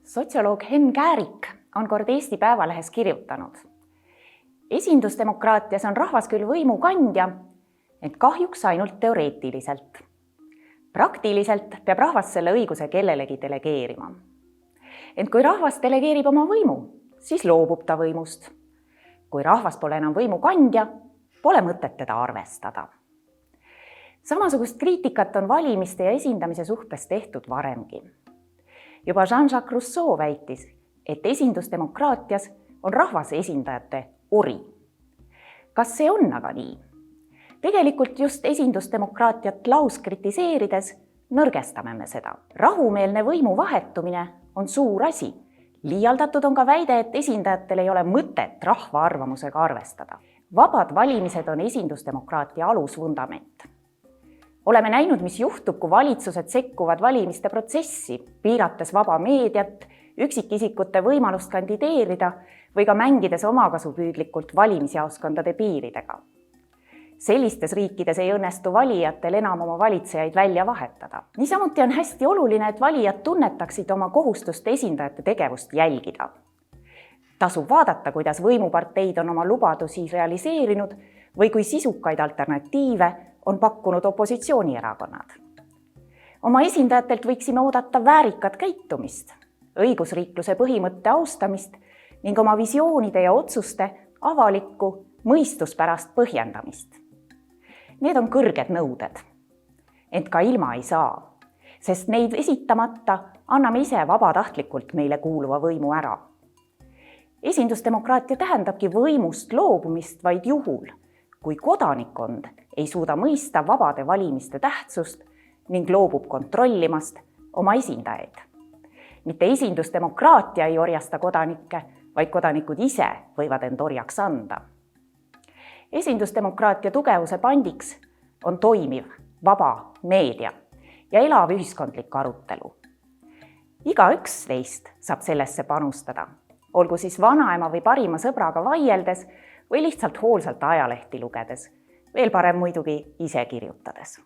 Sotsioloog Henn Käärik on kord Eesti Päevalehes kirjutanud. Esindusdemokraatias on rahvas küll võimu kandja, ent kahjuks ainult teoreetiliselt. Praktiliselt peab rahvas selle õiguse kellelegi delegeerima. Ent kui rahvas delegeerib oma võimu, siis loobub ta võimust. Kui rahvas pole enam võimu kandja, pole mõtet teda arvestada. Samasugust kriitikat on valimiste ja esindamise suhtes tehtud varemgi. Juba Jean-Jacques Rousseau väitis, et esindusdemokraatias on rahvase esindajate ori. Kas see on aga nii? Tegelikult just esindusdemokraatiat lauskritiseerides nõrgestame me seda. Rahumeelne võimu vahetumine on suur asi. Liialdatud on ka väide, et esindajatel ei ole mõtet rahva arvamusega arvestada. Vabad valimised on esindusdemokraatia alusvundament. Oleme näinud, mis juhtub, kui valitsused sekkuvad valimiste protsessi, piirates vaba meediat, üksikisikute võimalust kandideerida või ka mängides omakasupüüdlikult valimisjaoskondade piiridega. Sellistes riikides ei õnnestu valijatel enam oma valitsejaid välja vahetada. Niisamuti on hästi oluline, et valijad tunnetaksid oma kohustust esindajate tegevust jälgida. Tasub vaadata, kuidas võimuparteid on oma lubadusi realiseerinud või kui sisukaid alternatiive on pakkunud opositsioonierakonnad. Oma esindajatelt võiksime oodata väärikat käitumist, õigusriikluse põhimõtte austamist ning oma visioonide ja otsuste avalikku mõistuspärast põhjendamist. Need on kõrged nõuded, ent ka ilma ei saa, sest neid esitamata anname ise vabatahtlikult meile kuuluva võimu ära. Esindusdemokraatia tähendabki võimust loobumist vaid juhul, kui kodanikkond ei suuda mõista vabade valimiste tähtsust ning loobub kontrollimast oma esindajaid. Mitte esindusdemokraatia ei orjasta kodanikke, vaid kodanikud ise võivad end orjaks anda. Esindusdemokraatia tugevuse pandiks on toimiv, vaba meedia ja elav ühiskondlik arutelu. Igaüks teist saab sellesse panustada, olgu siis vanaema või parima sõbraga vaieldes või lihtsalt hoolsalt ajalehti lugedes, veel parem muidugi ise kirjutades.